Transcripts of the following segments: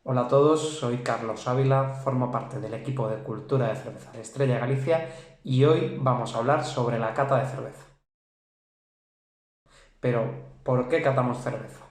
Hola a todos, soy Carlos Ávila, formo parte del equipo de Cultura de Cerveza de Estrella Galicia y hoy vamos a hablar sobre la cata de cerveza. Pero, ¿por qué catamos cerveza?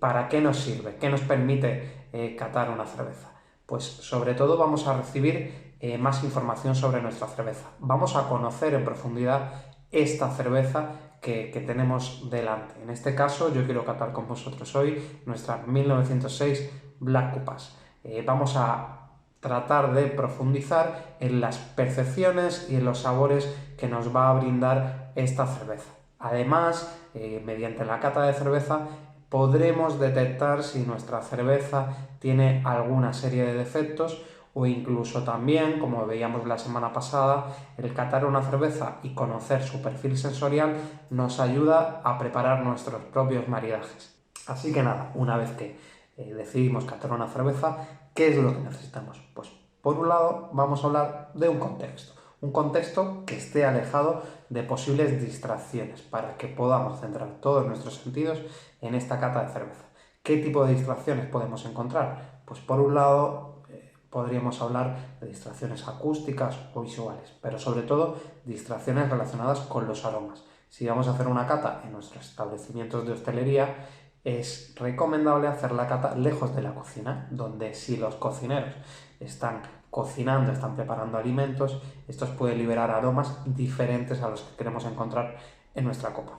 ¿Para qué nos sirve? ¿Qué nos permite catar una cerveza? Pues sobre todo vamos a recibir más información sobre nuestra cerveza. Vamos a conocer en profundidad esta cerveza que tenemos delante. En este caso yo quiero catar con vosotros hoy nuestra 1906 Black Cupas. Vamos a tratar de profundizar en las percepciones y en los sabores que nos va a brindar esta cerveza. Además, mediante la cata de cerveza podremos detectar si nuestra cerveza tiene alguna serie de defectos o incluso también, como veíamos la semana pasada, el catar una cerveza y conocer su perfil sensorial nos ayuda a preparar nuestros propios maridajes. Así que nada, una vez que decidimos catar una cerveza, ¿qué es lo que necesitamos? Pues por un lado vamos a hablar de un contexto que esté alejado de posibles distracciones para que podamos centrar todos nuestros sentidos en esta cata de cerveza. ¿Qué tipo de distracciones podemos encontrar? Pues por un lado podríamos hablar de distracciones acústicas o visuales, pero sobre todo distracciones relacionadas con los aromas. Si vamos a hacer una cata en nuestros establecimientos de hostelería, es recomendable hacer la cata lejos de la cocina, donde si los cocineros están cocinando, están preparando alimentos, estos pueden liberar aromas diferentes a los que queremos encontrar en nuestra copa.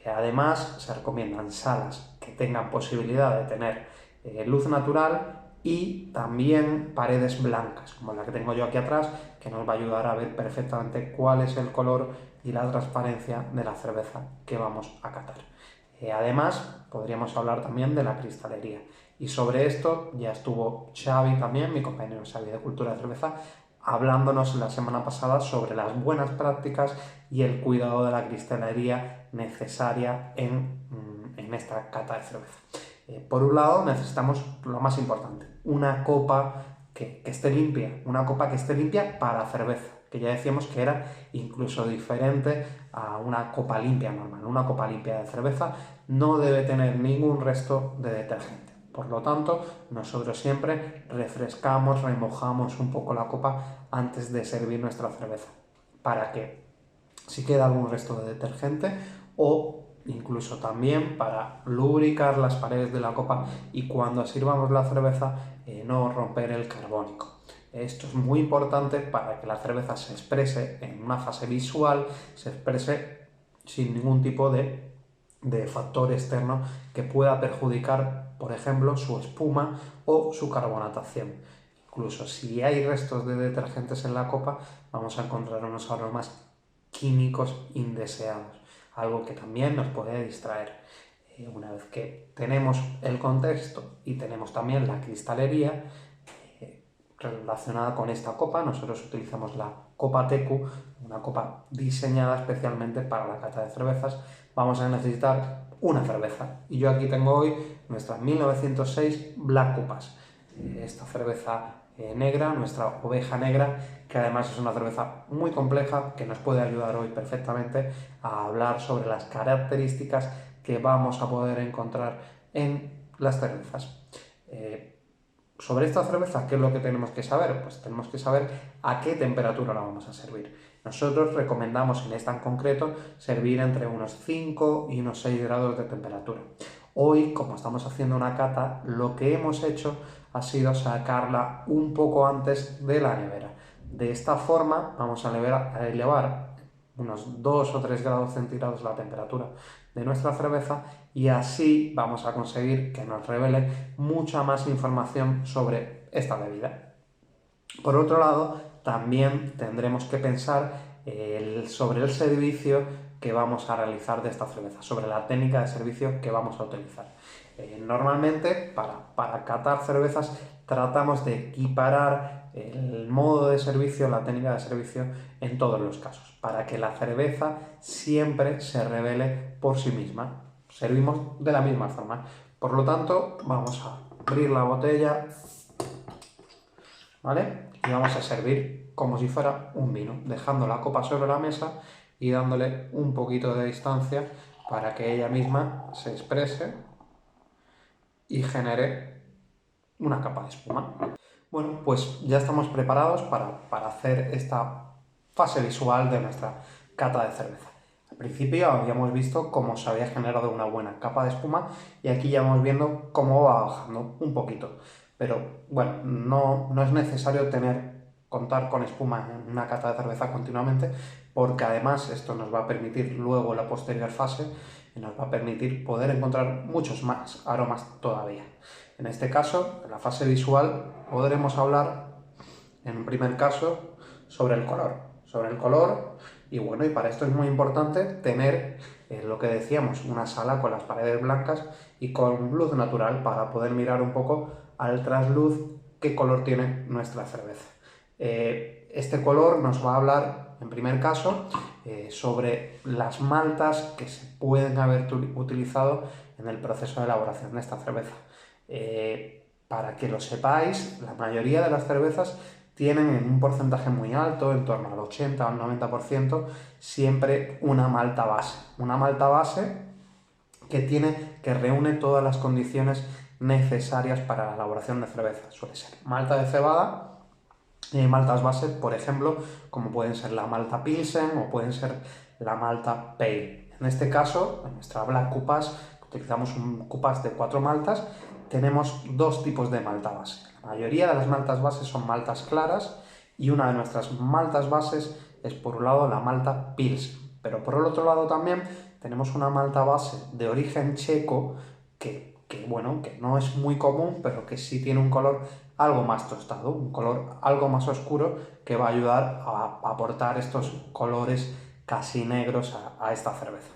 Además, se recomiendan salas que tengan posibilidad de tener luz natural y también paredes blancas, como la que tengo yo aquí atrás, que nos va a ayudar a ver perfectamente cuál es el color y la transparencia de la cerveza que vamos a catar. Además, podríamos hablar también de la cristalería. Y sobre esto ya estuvo Xavi también, mi compañero Xavi de Cultura de Cerveza, hablándonos la semana pasada sobre las buenas prácticas y el cuidado de la cristalería necesaria en esta cata de cerveza. Por un lado, necesitamos lo más importante, una copa que esté limpia, una copa que esté limpia para cerveza, que ya decíamos que era incluso diferente a una copa limpia normal. Una copa limpia de cerveza no debe tener ningún resto de detergente. Por lo tanto, nosotros siempre refrescamos, remojamos un poco la copa antes de servir nuestra cerveza, para que si queda algún resto de detergente o incluso también para lubricar las paredes de la copa y cuando sirvamos la cerveza no romper el carbónico. Esto es muy importante para que la cerveza se exprese en una fase visual, se exprese sin ningún tipo de factor externo que pueda perjudicar, por ejemplo, su espuma o su carbonatación. Incluso si hay restos de detergentes en la copa, vamos a encontrar unos aromas químicos indeseados, algo que también nos puede distraer. Una vez que tenemos el contexto y tenemos también la cristalería relacionada con esta copa, nosotros utilizamos la copa Tecu, una copa diseñada especialmente para la cata de cervezas. Vamos a necesitar una cerveza y yo aquí tengo hoy nuestra 1906 Black Cupas, esta cerveza negra, nuestra oveja negra, que además es una cerveza muy compleja que nos puede ayudar hoy perfectamente a hablar sobre las características que vamos a poder encontrar en las cervezas. Sobre esta cerveza, ¿qué es lo que tenemos que saber? Pues tenemos que saber a qué temperatura la vamos a servir. Nosotros recomendamos en esta en concreto servir entre unos 5 y unos 6 grados de temperatura. Hoy, como estamos haciendo una cata, lo que hemos hecho ha sido sacarla un poco antes de la nevera. De esta forma vamos a elevar unos 2 o 3 grados centígrados la temperatura de nuestra cerveza y así vamos a conseguir que nos revele mucha más información sobre esta bebida. Por otro lado, también tendremos que pensar sobre el servicio que vamos a realizar de esta cerveza, sobre la técnica de servicio que vamos a utilizar. Normalmente, para catar cervezas, tratamos de equiparar el modo de servicio, la técnica de servicio en todos los casos, para que la cerveza siempre se revele por sí misma. Servimos de la misma forma. Por lo tanto, vamos a abrir la botella, ¿vale? Y vamos a servir como si fuera un vino, dejando la copa sobre la mesa y dándole un poquito de distancia para que ella misma se exprese y genere una capa de espuma. Bueno, pues ya estamos preparados para hacer esta fase visual de nuestra cata de cerveza. Al principio habíamos visto cómo se había generado una buena capa de espuma y aquí ya vamos viendo cómo va bajando un poquito. Pero bueno, no es necesario contar con espuma en una cata de cerveza continuamente, porque además esto nos va a permitir luego la posterior fase y nos va a permitir poder encontrar muchos más aromas todavía. En este caso, en la fase visual, podremos hablar, en un primer caso, sobre el color. Sobre el color, y bueno, y para esto es muy importante tener, lo que decíamos, una sala con las paredes blancas y con luz natural para poder mirar un poco al trasluz qué color tiene nuestra cerveza. Este color nos va a hablar, en primer caso, sobre las maltas que se pueden haber utilizado en el proceso de elaboración de esta cerveza. Para que lo sepáis, la mayoría de las cervezas tienen en un porcentaje muy alto, en torno al 80 o al 90%, siempre una malta base. Una malta base que reúne todas las condiciones necesarias para la elaboración de cerveza. Suele ser malta de cebada, maltas bases, por ejemplo, como pueden ser la malta Pilsen o pueden ser la malta Pale. En este caso, en nuestra Black Cupas, utilizamos un cupas de 4 maltas, tenemos dos tipos de malta base. La mayoría de las maltas bases son maltas claras y una de nuestras maltas bases es, por un lado, la malta Pilsen. Pero por el otro lado también tenemos una malta base de origen checo bueno, que no es muy común, pero que sí tiene un color algo más tostado, un color algo más oscuro que va a ayudar a aportar estos colores casi negros a esta cerveza.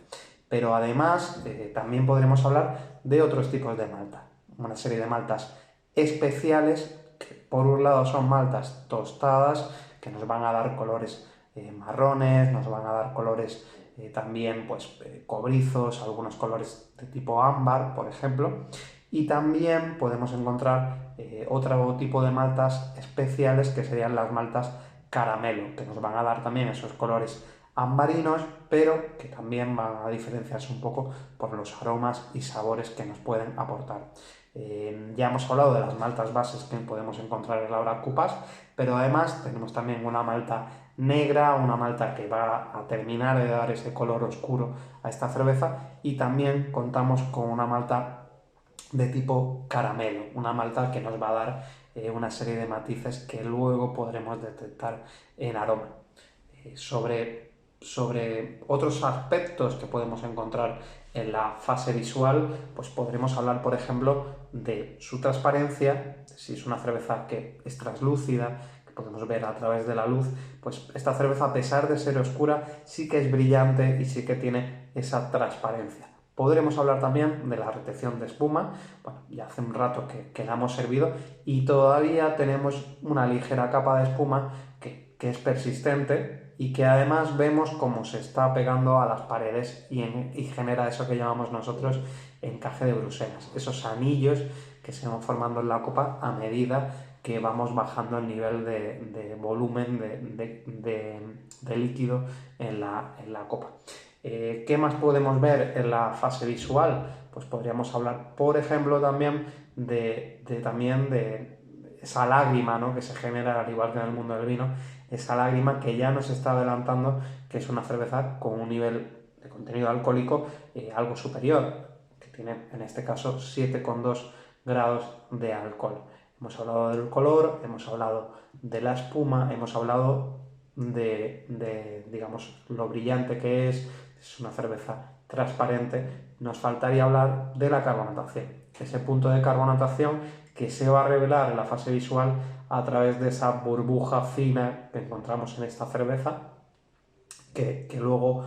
Pero además también podremos hablar de otros tipos de malta, una serie de maltas especiales que por un lado son maltas tostadas que nos van a dar colores marrones, nos van a dar colores también pues cobrizos, algunos colores de tipo ámbar, por ejemplo, y también podemos encontrar otro tipo de maltas especiales que serían las maltas caramelo, que nos van a dar también esos colores ambarinos, pero que también van a diferenciarse un poco por los aromas y sabores que nos pueden aportar. Ya hemos hablado de las maltas bases que podemos encontrar en la Black Cupas, pero además tenemos también una malta negra, una malta que va a terminar de dar ese color oscuro a esta cerveza, y también contamos con una malta de tipo caramelo, una malta que nos va a dar una serie de matices que luego podremos detectar en aroma. Sobre otros aspectos que podemos encontrar en la fase visual, pues podremos hablar, por ejemplo, de su transparencia, si es una cerveza que es translúcida, que podemos ver a través de la luz, pues esta cerveza, a pesar de ser oscura, sí que es brillante y sí que tiene esa transparencia. Podremos hablar también de la retención de espuma. Bueno, ya hace un rato que la hemos servido y todavía tenemos una ligera capa de espuma que es persistente y que además vemos cómo se está pegando a las paredes y genera eso que llamamos nosotros encaje de Bruselas, esos anillos que se van formando en la copa a medida que vamos bajando el nivel de volumen de líquido en la copa. ¿Qué más podemos ver en la fase visual? Pues podríamos hablar, por ejemplo, también de esa lágrima, ¿no?, que se genera, al igual que en el mundo del vino, esa lágrima que ya nos está adelantando que es una cerveza con un nivel de contenido alcohólico algo superior, que tiene en este caso 7,2 grados de alcohol. Hemos hablado del color, hemos hablado de la espuma, hemos hablado digamos, lo brillante que es una cerveza transparente. Nos faltaría hablar de la carbonatación, ese punto de carbonatación que se va a revelar en la fase visual a través de esa burbuja fina que encontramos en esta cerveza, que luego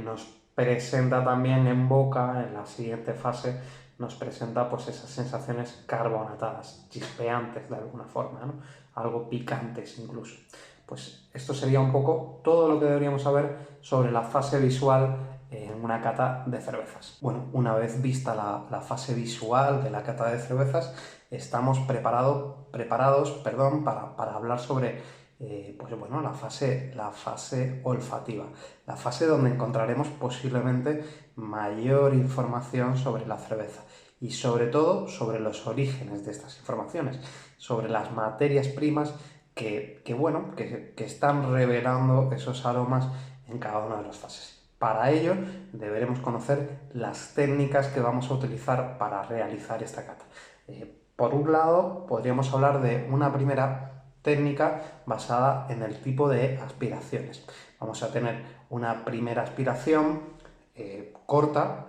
nos presenta también en boca, en la siguiente fase, nos presenta pues esas sensaciones carbonatadas, chispeantes de alguna forma, ¿no?, algo picantes incluso. Pues esto sería un poco todo lo que deberíamos saber sobre la fase visual en una cata de cervezas. Bueno, una vez vista la fase visual de la cata de cervezas, estamos preparados para hablar sobre pues bueno, la fase olfativa, la fase donde encontraremos posiblemente mayor información sobre la cerveza. y sobre todo sobre los orígenes de estas informaciones, sobre las materias primas que están revelando esos aromas en cada una de las fases. Para ello, deberemos conocer las técnicas que vamos a utilizar para realizar esta cata. Por un lado, podríamos hablar de una primera técnica basada en el tipo de aspiraciones. Vamos a tener una primera aspiración corta,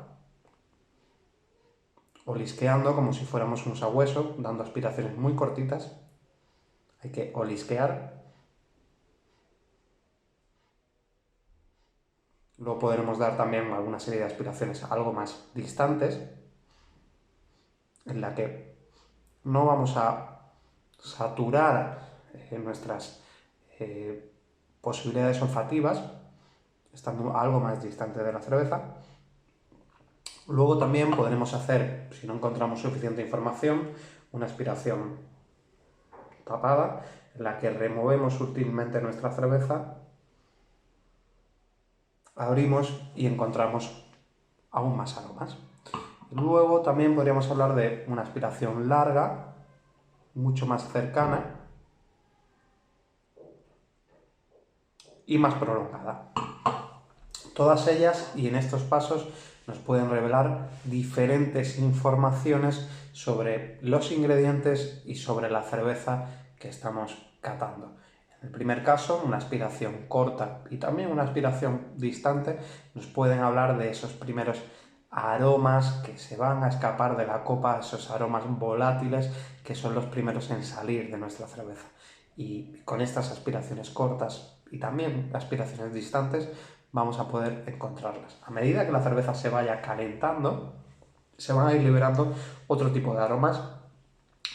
olisqueando como si fuéramos un sabueso, dando aspiraciones muy cortitas. Hay que olisquear. Luego podremos dar también alguna serie de aspiraciones algo más distantes, en la que no vamos a saturar nuestras posibilidades olfativas, estando algo más distante de la cerveza. Luego también podremos hacer, si no encontramos suficiente información, una aspiración tapada, en la que removemos sutilmente nuestra cerveza, abrimos y encontramos aún más aromas. Luego también podríamos hablar de una aspiración larga, mucho más cercana y más prolongada. Todas ellas, y en estos pasos, nos pueden revelar diferentes informaciones sobre los ingredientes y sobre la cerveza que estamos catando. En el primer caso, una aspiración corta y también una aspiración distante nos pueden hablar de esos primeros aromas que se van a escapar de la copa, esos aromas volátiles que son los primeros en salir de nuestra cerveza. Y con estas aspiraciones cortas y también aspiraciones distantes vamos a poder encontrarlas. A medida que la cerveza se vaya calentando, se van a ir liberando otro tipo de aromas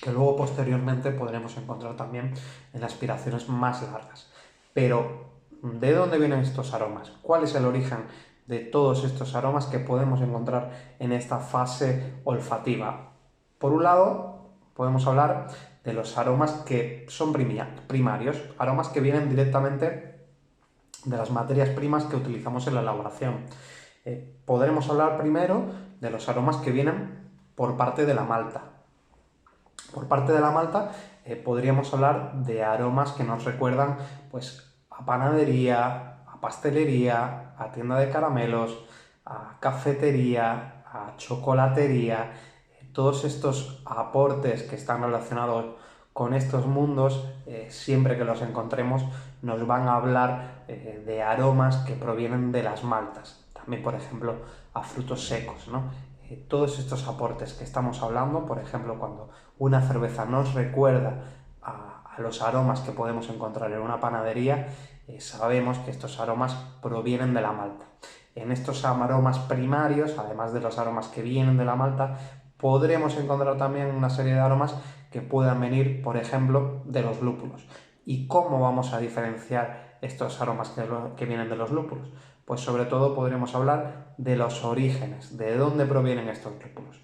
que luego posteriormente podremos encontrar también en aspiraciones más largas. Pero, ¿de dónde vienen estos aromas? ¿Cuál es el origen de todos estos aromas que podemos encontrar en esta fase olfativa? Por un lado, podemos hablar de los aromas que son primarios, aromas que vienen directamente de las materias primas que utilizamos en la elaboración. Podremos hablar primero de los aromas que vienen por parte de la malta. Por parte de la malta podríamos hablar de aromas que nos recuerdan pues, a panadería, a pastelería, a tienda de caramelos, a cafetería, a chocolatería. Todos estos aportes que están relacionados con estos mundos, siempre que los encontremos, nos van a hablar de aromas que provienen de las maltas. También, por ejemplo, a frutos secos, ¿no? Todos estos aportes que estamos hablando, por ejemplo, cuando una cerveza nos recuerda a los aromas que podemos encontrar en una panadería, sabemos que estos aromas provienen de la malta. En estos aromas primarios, además de los aromas que vienen de la malta, podremos encontrar también una serie de aromas que puedan venir, por ejemplo, de los lúpulos. ¿Y cómo vamos a diferenciar estos aromas que vienen de los lúpulos? Pues sobre todo podremos hablar de los orígenes, de dónde provienen estos lúpulos.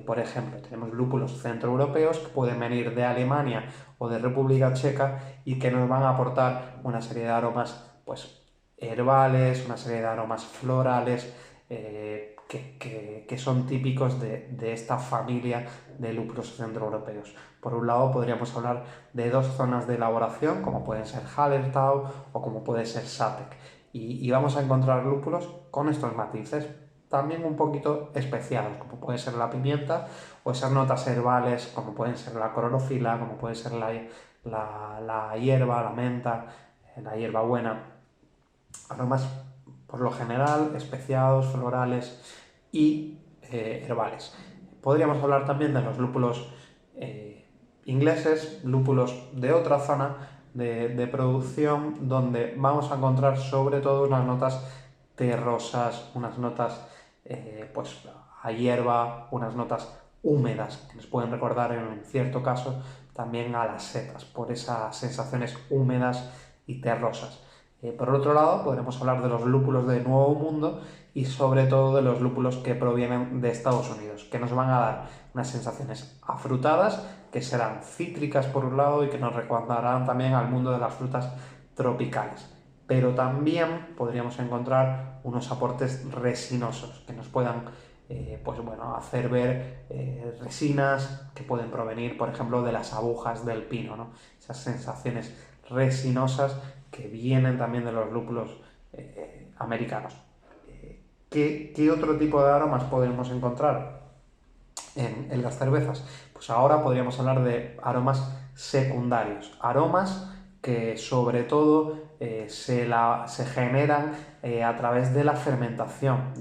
Por ejemplo, tenemos lúpulos centroeuropeos que pueden venir de Alemania o de República Checa y que nos van a aportar una serie de aromas pues, herbales, una serie de aromas florales, que son típicos de esta familia de lúpulos centroeuropeos. Por un lado podríamos hablar de dos zonas de elaboración, como pueden ser Hallertau o como puede ser Satek, y vamos a encontrar lúpulos con estos matices, también un poquito especiados, como puede ser la pimienta, o esas notas herbales, como pueden ser la clorofila, como puede ser la hierba, la menta, la hierbabuena. Aromas por lo general especiados, florales y herbales. Podríamos hablar también de los lúpulos ingleses, lúpulos de otra zona de producción, donde vamos a encontrar sobre todo unas notas terrosas, unas notas pues a hierba, unas notas húmedas, que nos pueden recordar en cierto caso también a las setas, por esas sensaciones húmedas y terrosas. Por otro lado, podremos hablar de los lúpulos de Nuevo Mundo y sobre todo de los lúpulos que provienen de Estados Unidos, que nos van a dar unas sensaciones afrutadas, que serán cítricas por un lado y que nos recordarán también al mundo de las frutas tropicales. Pero también podríamos encontrar unos aportes resinosos que nos puedan pues bueno, hacer ver resinas que pueden provenir, por ejemplo, de las agujas del pino, ¿no? Esas sensaciones resinosas que vienen también de los lúpulos americanos. ¿Qué otro tipo de aromas podemos encontrar en las cervezas? Pues ahora podríamos hablar de aromas secundarios, aromas que sobre todo se generan a través de la fermentación,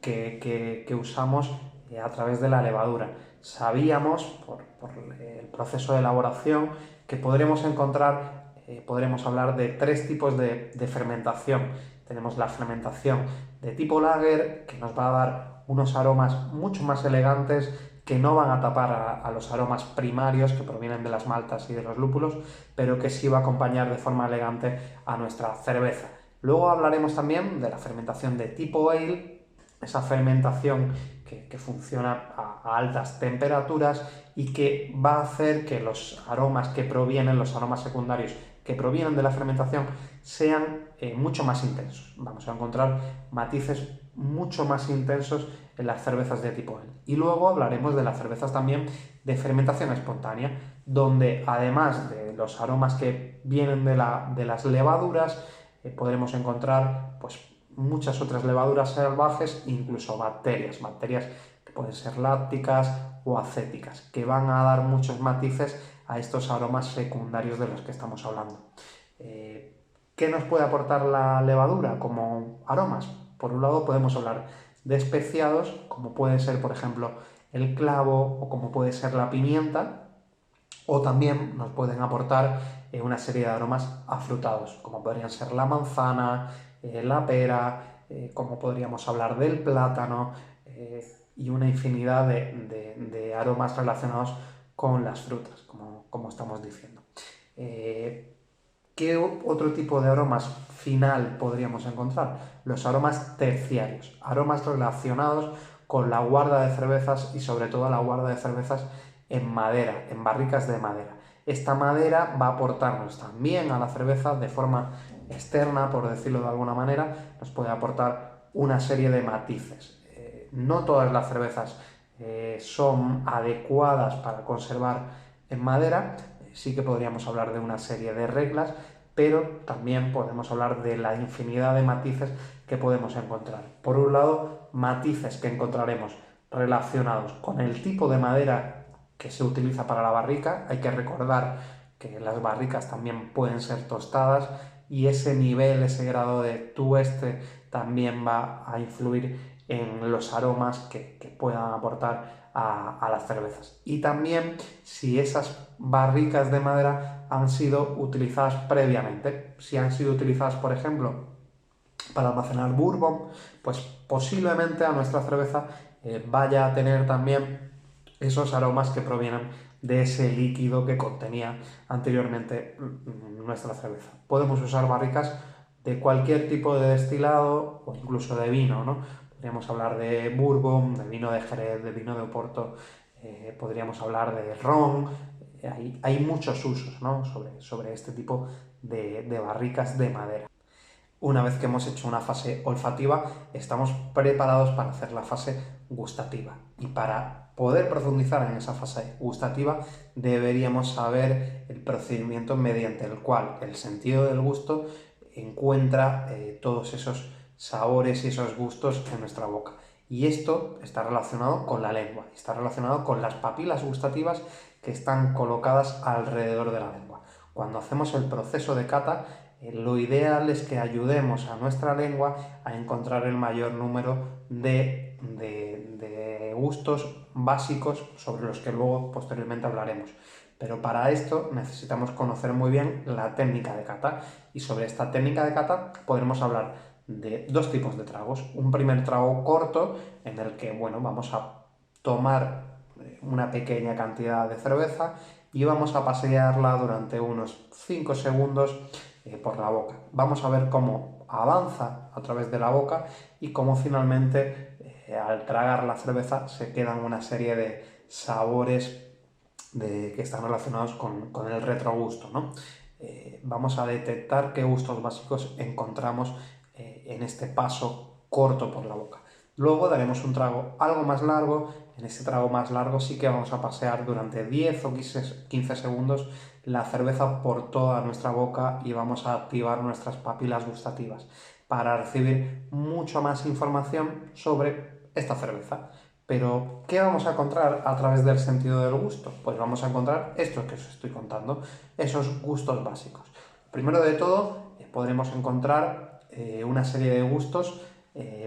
que usamos a través de la levadura. Sabíamos por el proceso de elaboración que podremos hablar de tres tipos de fermentación. Tenemos la fermentación de tipo lager, que nos va a dar unos aromas mucho más elegantes, que no van a tapar a los aromas primarios que provienen de las maltas y de los lúpulos, pero que sí va a acompañar de forma elegante a nuestra cerveza. Luego hablaremos también de la fermentación de tipo ale, esa fermentación que funciona a altas temperaturas y que va a hacer que los aromas los aromas secundarios que provienen de la fermentación, sean mucho más intensos. Vamos a encontrar matices mucho más intensos en las cervezas de tipo ale. Y luego hablaremos de las cervezas también de fermentación espontánea, donde además de los aromas que vienen de las levaduras, podremos encontrar pues muchas otras levaduras salvajes, incluso bacterias que pueden ser lácticas o acéticas, que van a dar muchos matices a estos aromas secundarios de los que estamos hablando. ¿Qué nos puede aportar la levadura como aromas? Por un lado podemos hablar de especiados, como puede ser, por ejemplo, el clavo o como puede ser la pimienta, o también nos pueden aportar una serie de aromas afrutados, como podrían ser la manzana, la pera, como podríamos hablar del plátano, y una infinidad de aromas relacionados con las frutas, como estamos diciendo. ¿Qué otro tipo de aromas final podríamos encontrar? Los aromas terciarios, aromas relacionados con la guarda de cervezas y sobre todo la guarda de cervezas en madera, en barricas de madera. Esta madera va a aportarnos también a la cerveza de forma externa, por decirlo de alguna manera, nos puede aportar una serie de matices. No todas las cervezas son adecuadas para conservar en madera, sí que podríamos hablar de una serie de reglas, pero también podemos hablar de la infinidad de matices que podemos encontrar. Por un lado, matices que encontraremos relacionados con el tipo de madera que se utiliza para la barrica. Hay que recordar que las barricas también pueden ser tostadas y ese nivel, ese grado de tueste también va a influir en los aromas que puedan aportar a las cervezas. Y también si esas barricas de madera han sido utilizadas previamente. Si han sido utilizadas, por ejemplo, para almacenar bourbon, pues posiblemente a nuestra cerveza vaya a tener también esos aromas que provienen de ese líquido que contenía anteriormente nuestra cerveza. Podemos usar barricas de cualquier tipo de destilado o incluso de vino, ¿no? Podríamos hablar de bourbon, de vino de Jerez, de vino de Oporto, podríamos hablar de ron. Hay muchos usos, ¿no? sobre este tipo de barricas de madera. Una vez que hemos hecho una fase olfativa, estamos preparados para hacer la fase gustativa. Y para poder profundizar en esa fase gustativa, deberíamos saber el procedimiento mediante el cual el sentido del gusto encuentra todos esos sabores y esos gustos en nuestra boca. Y esto está relacionado con la lengua, está relacionado con las papilas gustativas que están colocadas alrededor de la lengua. Cuando hacemos el proceso de cata, lo ideal es que ayudemos a nuestra lengua a encontrar el mayor número de gustos básicos sobre los que luego posteriormente hablaremos. Pero para esto necesitamos conocer muy bien la técnica de cata, y sobre esta técnica de cata podremos hablar de dos tipos de tragos. Un primer trago corto en el que vamos a tomar una pequeña cantidad de cerveza y vamos a pasearla durante unos 5 segundos por la boca. Vamos a ver cómo avanza a través de la boca y cómo finalmente al tragar la cerveza se quedan una serie de sabores que están relacionados con el retrogusto, ¿no? Vamos a detectar qué gustos básicos encontramos en este paso corto por la boca. Luego daremos un trago algo más largo. En ese trago más largo sí que vamos a pasear durante 10 o 15 segundos la cerveza por toda nuestra boca y vamos a activar nuestras papilas gustativas para recibir mucha más información sobre esta cerveza. Pero, ¿qué vamos a encontrar a través del sentido del gusto? Pues vamos a encontrar esto que os estoy contando, esos gustos básicos. Primero de todo, podremos encontrar una serie de gustos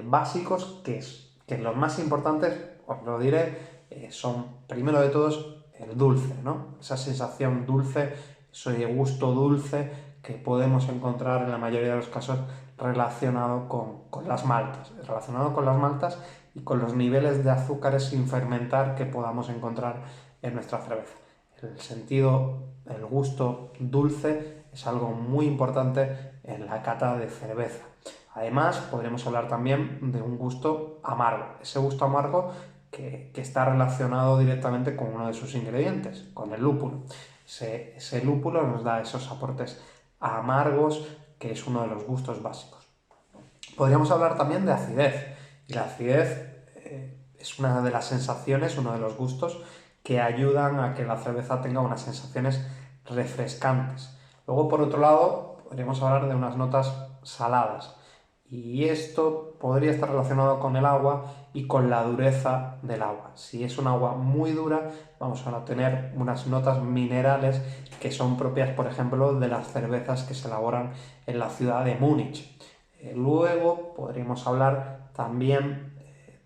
básicos que los más importantes, os lo diré, son, primero de todos, el dulce, ¿no? Esa sensación dulce, ese gusto dulce que podemos encontrar en la mayoría de los casos relacionado con las maltas y con los niveles de azúcares sin fermentar que podamos encontrar en nuestra cerveza. El gusto dulce es algo muy importante en la cata de cerveza. Además, podremos hablar también de un gusto amargo. Ese gusto amargo que está relacionado directamente con uno de sus ingredientes, con el lúpulo. Ese lúpulo nos da esos aportes amargos, que es uno de los gustos básicos. Podríamos hablar también de acidez. Y la acidez es una de las sensaciones, uno de los gustos que ayudan a que la cerveza tenga unas sensaciones refrescantes. Luego, por otro lado, podríamos hablar de unas notas saladas. Y esto podría estar relacionado con el agua y con la dureza del agua. Si es un agua muy dura, vamos a tener unas notas minerales que son propias, por ejemplo, de las cervezas que se elaboran en la ciudad de Múnich. Luego podríamos hablar también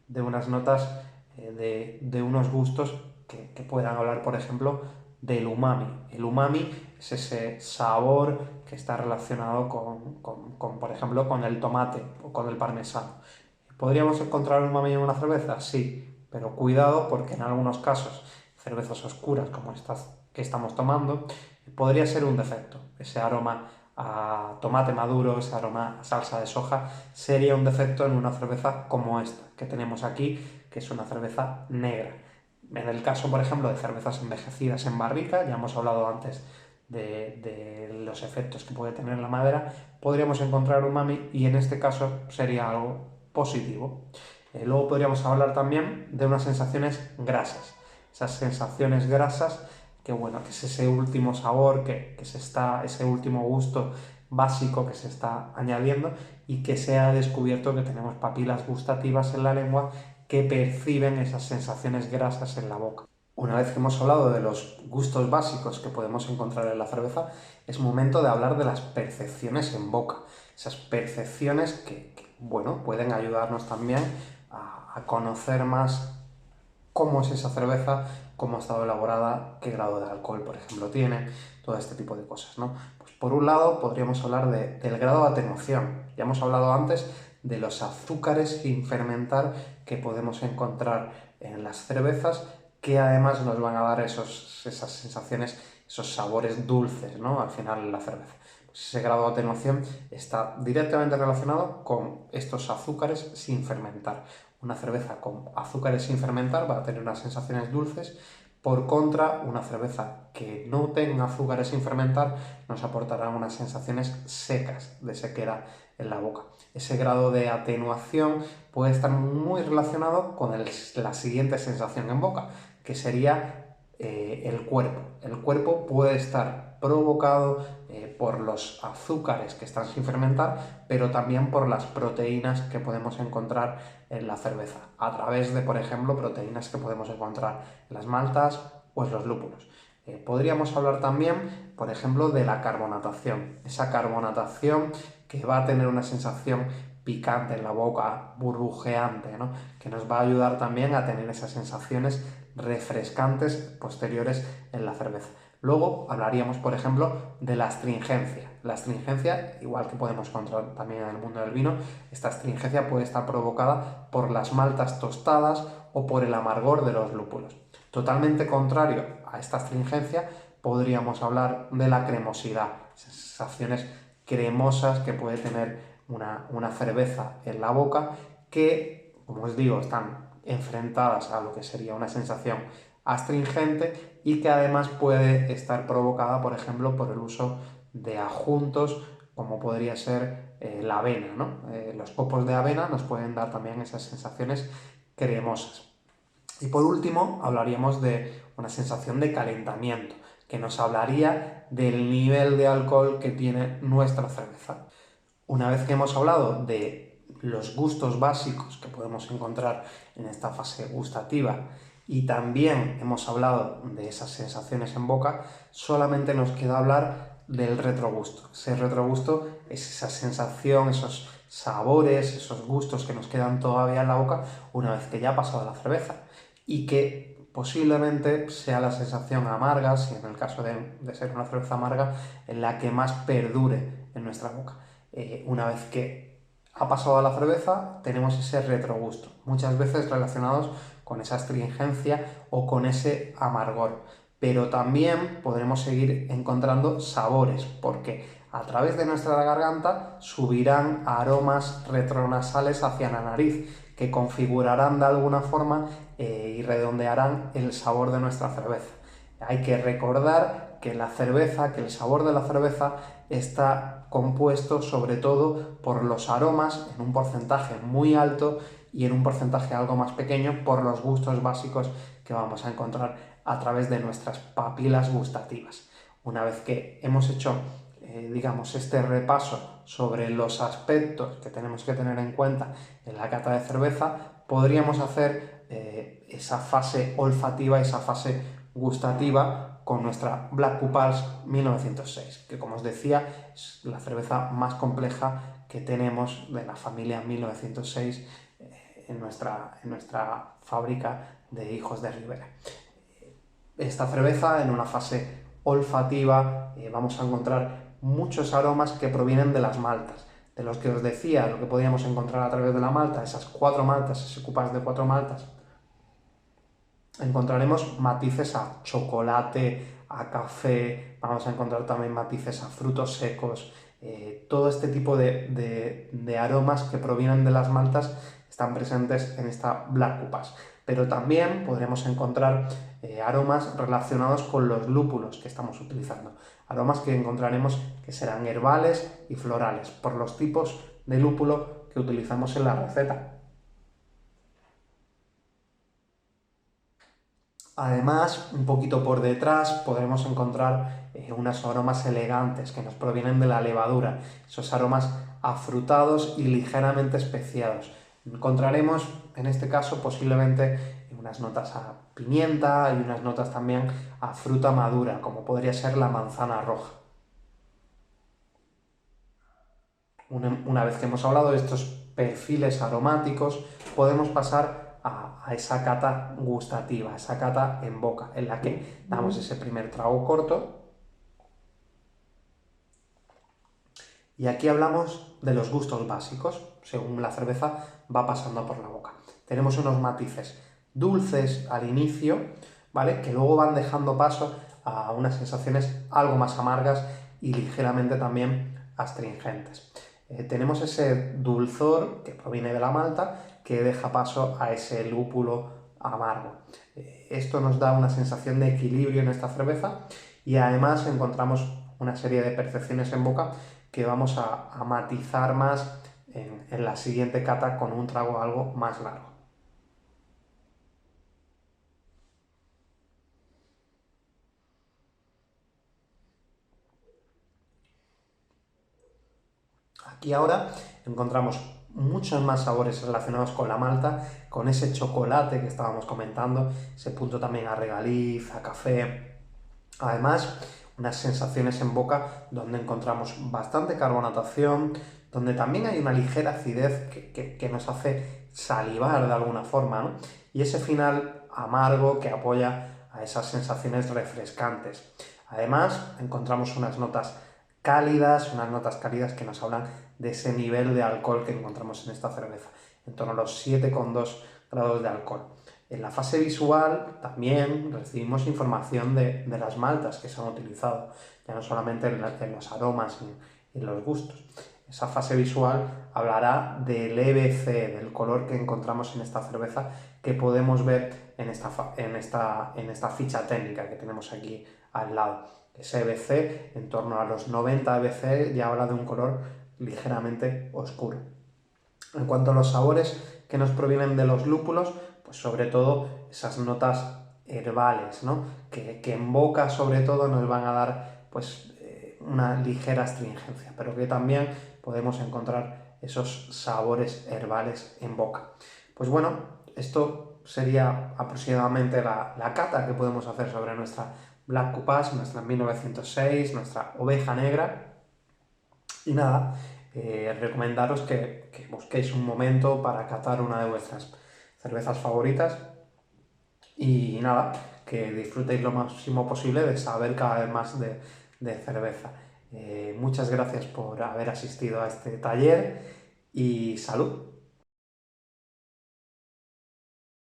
de unas notas, de unos gustos que puedan hablar, por ejemplo, del umami. El umami es ese sabor que está relacionado por ejemplo, con el tomate o con el parmesano. ¿Podríamos encontrar umami en una cerveza? Sí, pero cuidado porque en algunos casos, cervezas oscuras como estas que estamos tomando, podría ser un defecto. Ese aroma a tomate maduro, ese aroma a salsa de soja, sería un defecto en una cerveza como esta que tenemos aquí, que es una cerveza negra. En el caso, por ejemplo, de cervezas envejecidas en barrica, ya hemos hablado antes de los efectos que puede tener la madera, podríamos encontrar umami y en este caso sería algo positivo. Luego podríamos hablar también de unas sensaciones grasas. Esas sensaciones grasas que bueno, que es ese último sabor, ese último gusto básico que se está añadiendo y que se ha descubierto que tenemos papilas gustativas en la lengua que perciben esas sensaciones grasas en la boca. Una vez que hemos hablado de los gustos básicos que podemos encontrar en la cerveza, es momento de hablar de las percepciones en boca. Esas percepciones bueno, pueden ayudarnos también a conocer más cómo es esa cerveza, cómo ha estado elaborada, qué grado de alcohol, por ejemplo, tiene, todo este tipo de cosas, ¿no? Pues por un lado podríamos hablar del grado de atenuación. Ya hemos hablado antes de los azúcares sin fermentar que podemos encontrar en las cervezas, que además nos van a dar esas sensaciones, esos sabores dulces, ¿no? Al final en la cerveza. Pues ese grado de atenuación está directamente relacionado con estos azúcares sin fermentar. Una cerveza con azúcares sin fermentar va a tener unas sensaciones dulces. Por contra, una cerveza que no tenga azúcares sin fermentar nos aportará unas sensaciones secas, de sequedad en la boca. Ese grado de atenuación puede estar muy relacionado con la siguiente sensación en boca, que sería el cuerpo. El cuerpo puede estar provocado por los azúcares que están sin fermentar, pero también por las proteínas que podemos encontrar en la cerveza, a través de, por ejemplo, proteínas que podemos encontrar en las maltas o en los lúpulos. Podríamos hablar también, por ejemplo, de la carbonatación. Esa carbonatación que va a tener una sensación picante en la boca, burbujeante, ¿no? Que nos va a ayudar también a tener esas sensaciones refrescantes posteriores en la cerveza. Luego hablaríamos, por ejemplo, de la astringencia. La astringencia, igual que podemos encontrar también en el mundo del vino, esta astringencia puede estar provocada por las maltas tostadas o por el amargor de los lúpulos. Totalmente contrario a esta astringencia, podríamos hablar de la cremosidad, sensaciones cremosas que puede tener una cerveza en la boca que, como os digo, están enfrentadas a lo que sería una sensación astringente y que además puede estar provocada, por ejemplo, por el uso de adjuntos como podría ser la avena, ¿no? Los copos de avena nos pueden dar también esas sensaciones cremosas. Y por último, hablaríamos de una sensación de calentamiento, que nos hablaría del nivel de alcohol que tiene nuestra cerveza. Una vez que hemos hablado de los gustos básicos que podemos encontrar en esta fase gustativa y también hemos hablado de esas sensaciones en boca, solamente nos queda hablar del retrogusto. Ese retrogusto es esa sensación, esos sabores, esos gustos que nos quedan todavía en la boca una vez que ya ha pasado la cerveza y que posiblemente sea la sensación amarga, si en el caso de ser una cerveza amarga, en la que más perdure en nuestra boca. Una vez que ha pasado la cerveza, tenemos ese retrogusto, muchas veces relacionados con esa astringencia o con ese amargor. Pero también podremos seguir encontrando sabores, porque a través de nuestra garganta subirán aromas retronasales hacia la nariz, que configurarán de alguna forma y redondearán el sabor de nuestra cerveza. Hay que recordar que la cerveza, que el sabor de la cerveza está compuesto sobre todo por los aromas en un porcentaje muy alto y en un porcentaje algo más pequeño por los gustos básicos que vamos a encontrar a través de nuestras papilas gustativas. Una vez que hemos hecho digamos, este repaso sobre los aspectos que tenemos que tener en cuenta en la cata de cerveza, podríamos hacer esa fase olfativa, esa fase gustativa con nuestra Black Cupals 1906, que como os decía es la cerveza más compleja que tenemos de la familia 1906 en nuestra fábrica de Hijos de Ribera. Esta cerveza en una fase olfativa vamos a encontrar muchos aromas que provienen de las maltas, de los que os decía, lo que podíamos encontrar a través de la malta, esas 4 maltas, ese cupás de 4 maltas. Encontraremos matices a chocolate, a café, vamos a encontrar también matices a frutos secos, todo este tipo de aromas que provienen de las maltas están presentes en esta Black Cupás. Pero también podremos encontrar aromas relacionados con los lúpulos que estamos utilizando. Aromas que encontraremos que serán herbales y florales, por los tipos de lúpulo que utilizamos en la receta. Además, un poquito por detrás podremos encontrar unos aromas elegantes que nos provienen de la levadura, esos aromas afrutados y ligeramente especiados. Encontraremos, en este caso, posiblemente unas notas a pimienta y unas notas también a fruta madura, como podría ser la manzana roja. Una vez que hemos hablado de estos perfiles aromáticos, podemos pasar a esa cata gustativa, esa cata en boca, en la que damos ese primer trago corto. Y aquí hablamos de los gustos básicos, según la cerveza va pasando por la boca. Tenemos unos matices dulces al inicio, ¿vale? Que luego van dejando paso a unas sensaciones algo más amargas y ligeramente también astringentes. Tenemos ese dulzor que proviene de la malta que deja paso a ese lúpulo amargo. Esto nos da una sensación de equilibrio en esta cerveza y además encontramos una serie de percepciones en boca que vamos a matizar más en la siguiente cata con un trago algo más largo. Aquí ahora encontramos muchos más sabores relacionados con la malta, con ese chocolate que estábamos comentando, ese punto también a regaliz, a café. Además, unas sensaciones en boca donde encontramos bastante carbonatación, donde también hay una ligera acidez que nos hace salivar de alguna forma, ¿no? Y ese final amargo que apoya a esas sensaciones refrescantes. Además, encontramos unas notas cálidas que nos hablan de ese nivel de alcohol que encontramos en esta cerveza, en torno a los 7,2 grados de alcohol. En la fase visual también recibimos información de las maltas que se han utilizado, ya no solamente en los aromas y en los gustos. Esa fase visual hablará del EBC, del color que encontramos en esta cerveza, que podemos ver en esta ficha técnica que tenemos aquí al lado. EBC en torno a los 90 EBC ya habla de un color ligeramente oscuro. En cuanto a los sabores que nos provienen de los lúpulos, pues sobre todo esas notas herbales, ¿no? que en boca sobre todo nos van a dar pues una ligera astringencia, pero que también podemos encontrar esos sabores herbales en boca. Pues bueno, esto sería aproximadamente la cata que podemos hacer sobre nuestra Black Coupas, nuestra 1906, nuestra oveja negra. Y nada, recomendaros que busquéis un momento para catar una de vuestras cervezas favoritas y nada, que disfrutéis lo máximo posible de saber cada vez más de cerveza. Muchas gracias por haber asistido a este taller y salud.